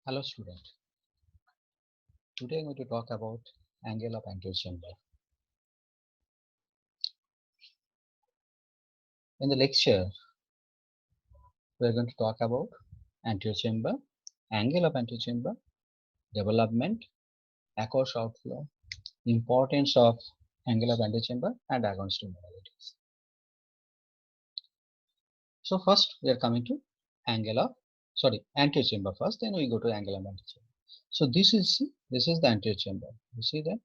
Hello student, today I'm going to talk about angle of anterior chamber. In the lecture, we're going to talk about anterior chamber, angle of anterior chamber, development, aqueous outflow, importance of angle of anterior chamber and diagnostic modalities. So first we are coming to anterior chamber first, then we go to angle of anterior chamber. So this is the anterior chamber. You see that?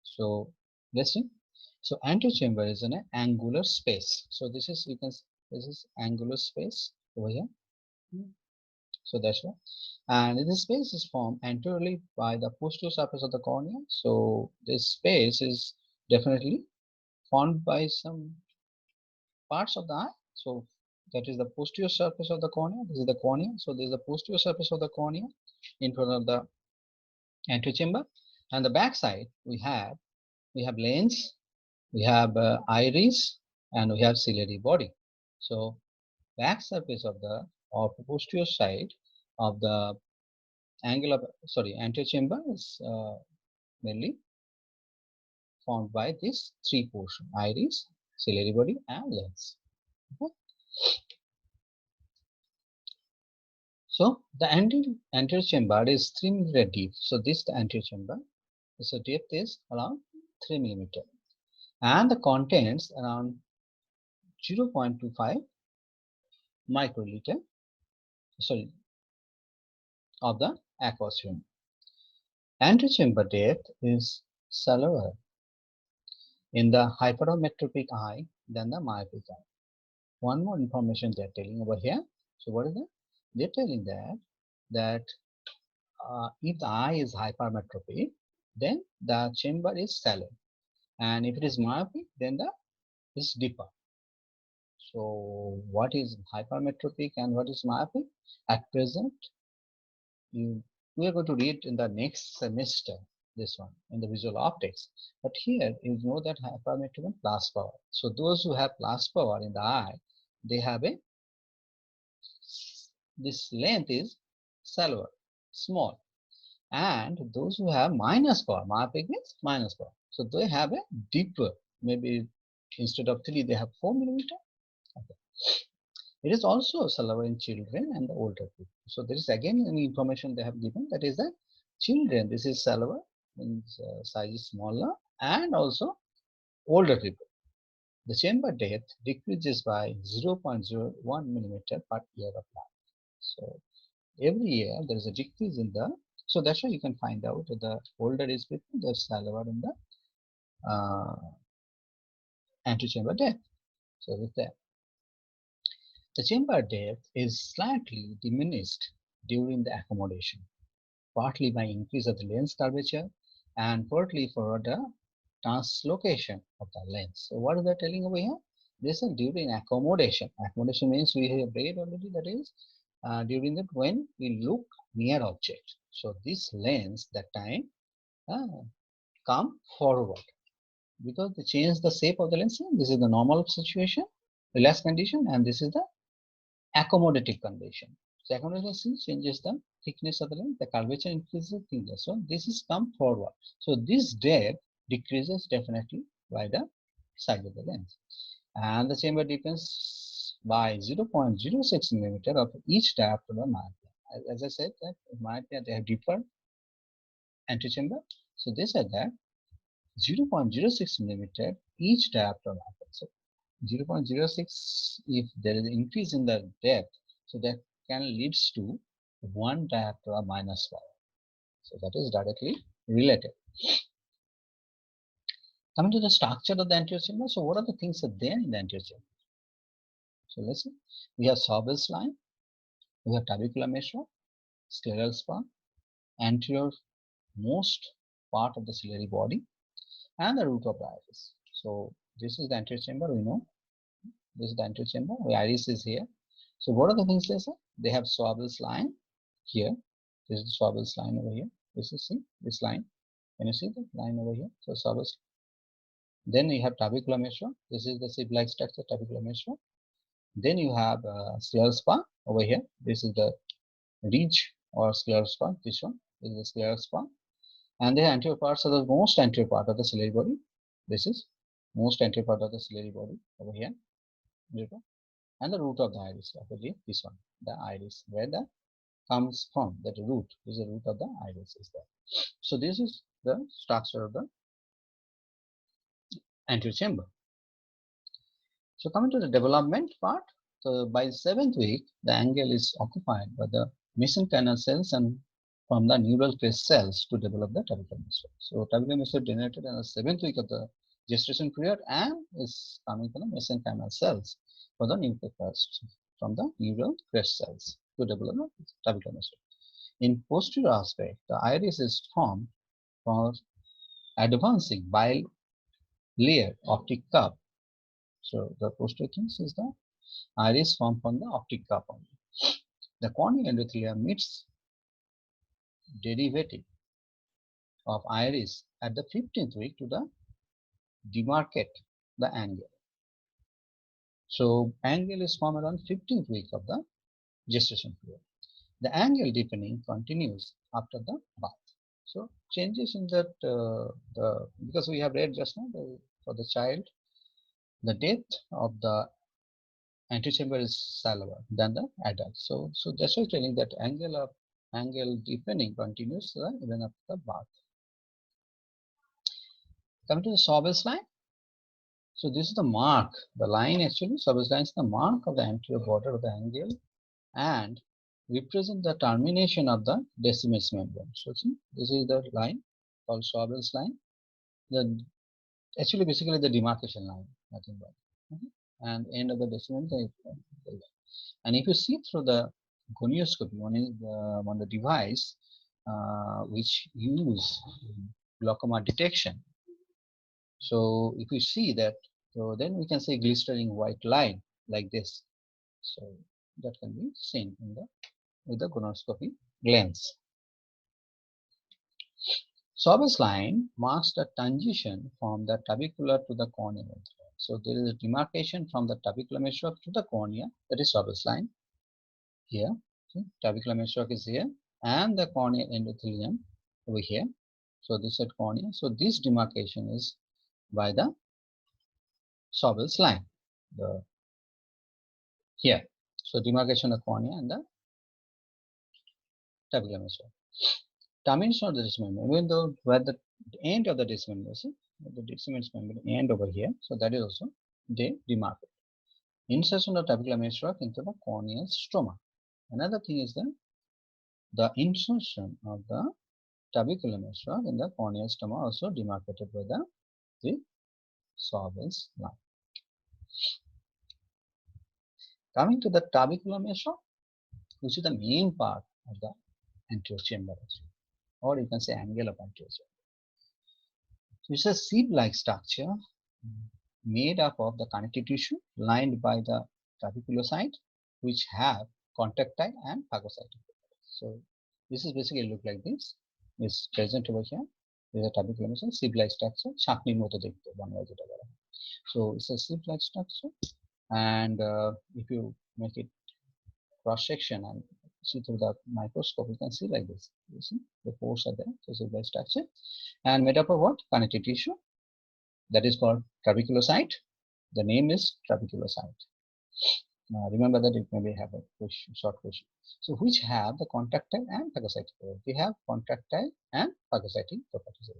So let's see. So antechamber is an angular space. So this is angular space over here. So that's why. And this space is formed anteriorly by the posterior surface of the cornea. So this space is definitely formed by some parts of the eye. So that is the posterior surface of the cornea. This is the cornea. So this is the posterior surface of the cornea in front of the antechamber. And the back side we have lens, we have iris, and we have ciliary body. So back surface of the posterior side of the anterior chamber is mainly formed by this three portion: iris, ciliary body, and lens. Okay. So the anterior chamber is 3 millimeter deep. So this the anterior chamber. So depth is around 3 millimeter, and the contents around 0.25 microliter. Sorry, of the aqueous film. Antechamber depth is shallower in the hyperometropic eye than the myopic eye. One more information they're telling over here. So what is that? They're telling that if the eye is hypermetropic, then the chamber is shallow, and if it is myopic, then the is deeper. So what is hypermetropic and what is myopic? At present, we are going to read in the next semester this one in the visual optics, but here you know that hypermetropic and plus power. So those who have plus power in the eye, they have a this length is shallower, small, and those who have minus power, myopic means minus power, so they have a deeper, maybe instead of 3 they have 4 millimeter. Okay. It is also shallower in children and the older people. So there is again any information they have given, that is that children, this is shallower, means size is smaller, and also older people. The chamber depth decreases by 0.01 millimeter per year of life. So every year there is a decrease in the, so that's why you can find out that the older age people, they're shallower in the antechamber depth. So with that, the chamber depth is slightly diminished during the accommodation, partly by increase of the lens curvature and partly for the translocation of the lens. So what is that telling over here? This is during accommodation. Accommodation means we have read already, that is during that when we look near object. So this lens that time come forward because they change the shape of the lens. This is the normal situation, relaxed condition, and this is the accommodative condition. So accommodation changes the thickness of the lens, the curvature increases the thickness. So this is come forward. So this depth decreases definitely by the size of the lens. And the chamber deepens by 0.06 millimeter of each diopter of myopia. As I said, that myopia they have deeper antechamber. So they said that 0.06 millimeter each diopter of myopia. So 0.06, if there is an increase in the depth, so that can leads to 1 diopter of minus power. So that is directly related. Coming to the structure of the anterior chamber, so what are the things that there in the anterior chamber? So let's see. We have sorbus line, we have tubercular measure, scleral spur, anterior most part of the ciliary body, and the root of the iris. So this is the anterior chamber, we know. This is the anterior chamber, the iris is here. So what are the things they say? They have sorbus line here. This is the sorbus line over here. This is, see, this line. Can you see the line over here? So sorbus. Then you have tubercular measure. This is the sieve-like structure, tubercular measure. Then you have scleral spur over here. This is the ridge or scleral spur. This one is the scleral spur, and the anterior parts are the most anterior part of the ciliary body. This is most anterior part of the ciliary body over here, and the root of the iris opposite this one, the iris where the comes from, that root is the root of the iris is there. So this is the structure of the anterior chamber. So coming to the development part, so by the 7th week, the angle is occupied by the mesenchymal cells and from the neural crest cells to develop the tubercle mesoid. So tubercle mesoid generated in the 7th week of the gestation period and is coming from the mesenchymal cells for the neural crest from the neural crest cells to develop the tubercle mesoid. In posterior aspect, the iris is formed for advancing bilayer optic cup. So the posterior things is the iris formed from the optic cup only. The corneal endothelium meets derivative of iris at the 15th week to the demarcate the angle. So angle is formed around 15th week of the gestation period. The angle deepening continues after the birth. So changes in that because we have read just now for the child, the depth of the antechamber is shallower than the adult. So that's why telling that angle deepening continues even after the birth. Coming to the Sobel's line. So this is the mark. The line actually, Sobel's line is the mark of the anterior border of the angle and represent the termination of the decimus membrane. So see, this is the line called Sobel's line. Actually basically the demarcation line, nothing but. And end of the decimus. And if you see through the gonioscopy, on the device which use glaucoma detection. So if you see that, so then we can say glistering white line like this. So that can be seen in with the gonioscopy lens. Sobel's line marks the transition from the tubercular to the cornea. So there is a demarcation from the tubercular meshock to the cornea, that is Sobel's line. Here, see, tubercular meshock is here, and the corneal endothelium over here. So this is cornea. So this demarcation is by the Sobel's line. Here, so demarcation of cornea and the tubercular meshock. Termination of the decimal membrane, even though where the end of the decimal membrane, the decimal membrane end over here, so that is also they demarcate. Insertion of tubercular meshock into the corneal stroma. Another thing is the insertion of the tubercular meshock in the corneal stroma also demarcated by the Sobel's line. Coming to the tubercular meshock, which is the main part of the anterior chamber, or you can say angle of anterior chamber. So it's a sieve-like structure made up of the connective tissue lined by the trabeculocyte, which have contractile and phagocytic. So this is basically look like this. Is present over here. There is a tubercular meshock, sieve-like structure. Chakni moto dekhte banwa jeta bala. So it's a sieve-like structure, and if you make it cross section and see through the microscope, you can see like this. You see the pores are there. So sieve-like structure, and made up of what? Connective tissue. That is called trabeculocyte. The name is trabeculocyte. Remember that it may have a short question. So which have the contractile and phagocytic properties. They have contractile and phagocytic properties.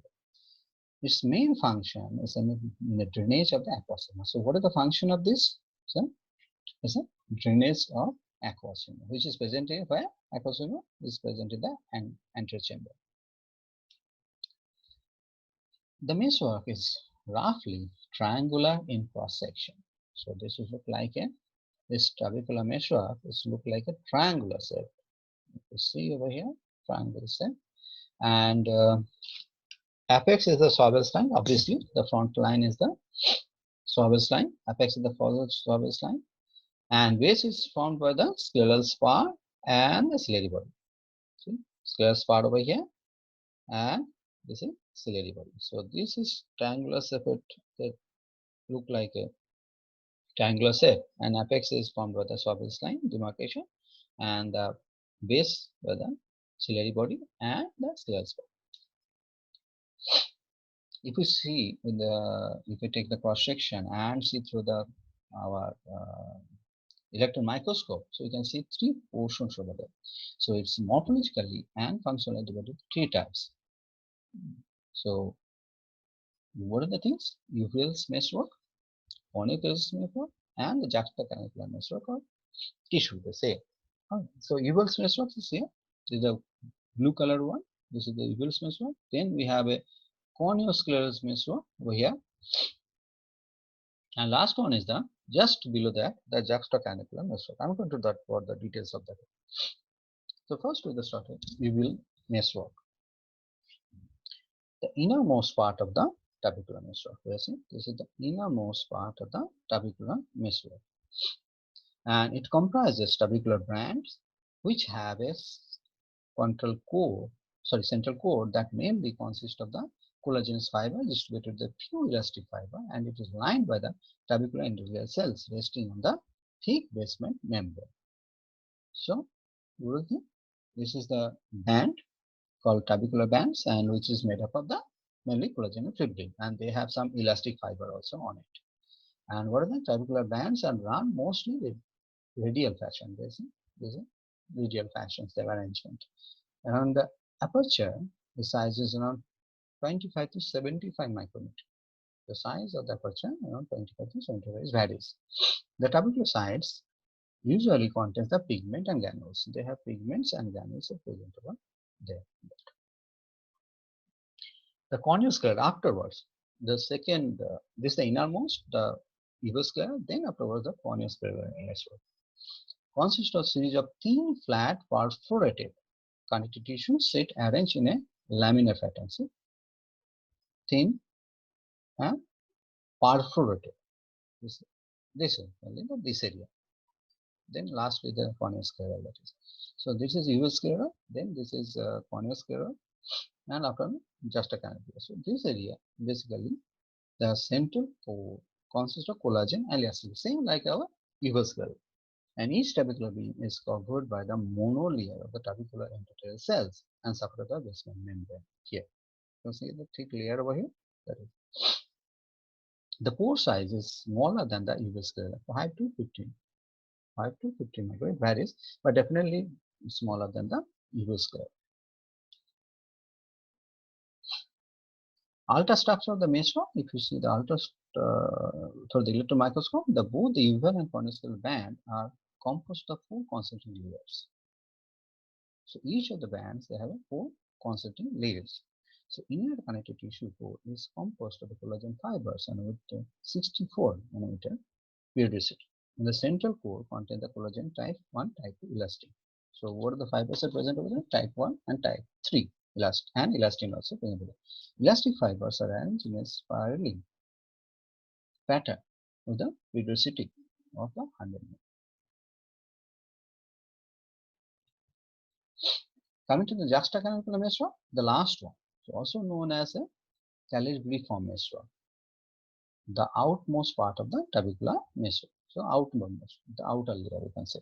Its main function is in the drainage of the aqueous humor. So what is the function of this? So it's a drainage of aqueous humor, which is present here where aqueous humor is present in the anterior chamber. The meshock is roughly triangular in cross section. So this will look like this trabecular meshock is look like a triangular shape. You see over here, triangular shape, and apex is the Sobel's line. Obviously, the front line is the Sobel's line. Apex is the Sobel's line, and base is formed by the scleral spur and the ciliary body. See, scleral spur over here, and this is ciliary body. So this is triangular shape that look like a triangular shape, and apex is formed by the Sobel's line demarcation, and the base by the ciliary body and the scleral spot. If we see in the, if we take the cross section and see through the our electron microscope, so you can see three portions over there. So it's morphologically and functionally divided three types. So what are the things? Uveal meshwork, conical meshwork, and the juxtacanacular meshwork or tissue, they say. So uveal meshwork is here. This is the blue color one. This is the uveal meshwork. Then we have a conioscleral meshwork over here. And last one is the just below that, the juxtacanacular meshwork. I'm going to that for the details of that. So first with the starter, we will meshwork. The innermost part of the tubercular meshwork. This is the innermost part of the tubercular meshwork, and it comprises tubercular bands which have a central core that mainly consists of the collagenous fiber distributed the few elastic fiber, and it is lined by the tubercular endothelial cells resting on the thick basement membrane. So, this is the band called tubercular bands, and which is made up of the mainly collagen fibril, and they have some elastic fiber also on it. And what are the tubercular bands are run mostly with radial fashion. This is radial fashions, their arrangement. Around the aperture, the size is around 25 to 75 micrometer. The size of the aperture around 25 to 75 varies. The tubercular sites usually contains the pigment and granules. They have pigments and granules present over there. The corneal sclera afterwards, the second, this is the innermost, the uveal sclera, then afterwards the corneal sclera consists of series of thin, flat, perforated connective tissues set arranged in a laminar pattern. See? Thin and perforated. This area. Then lastly the corneal sclera, that is. So this is uveal sclera, then this is corneal sclera, and after just a canopy. So this area basically the central core consists of collagen and elastin, same like our uveal sclera. And each tubercular beam is covered by the monolayer of the tubercular endothelial cells and supported by basement membrane here. You can see the thick layer over here. That is. The pore size is smaller than the uveal sclera, 5 to 15. 5 to 15 micrometer, it varies, but definitely smaller than the uveal sclera. Ultrastructure of the meshwork, if you see the through the electron microscope, both the uveal and corneal band are composed of 4 concentric layers. So each of the bands, they have 4 concentric layers. So inner connective tissue core is composed of the collagen fibers and with 64 nanometer periodicity. And the central core contains the collagen type 1, type 2 elastin. So what are the fibers are present over there? Type 1 and type 3 elastin, and elastin also present over there. Elastic fibers are arranged in a spiraling pattern with the periodicity of the 100 mm. Coming to the juxtacanacular meshwork, the last one, so also known as a calibriform meshwork, the outmost part of the tubercular meshwork. So outmost, the outer layer, you can say.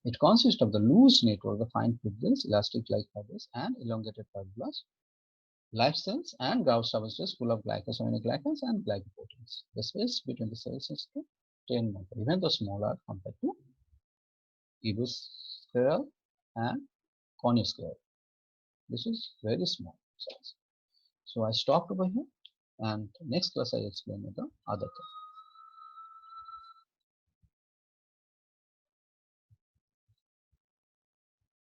It consists of the loose network of fine fibrils, elastic-like fibers, and elongated fibrillars, live cells, and ground substances full of glycosaminoglycans and glycoproteins. The space between the cells is 10 microns, even though smaller compared to uveal and corneal sclera. This is very small size. So I stopped over here, and next class I explain the other thing.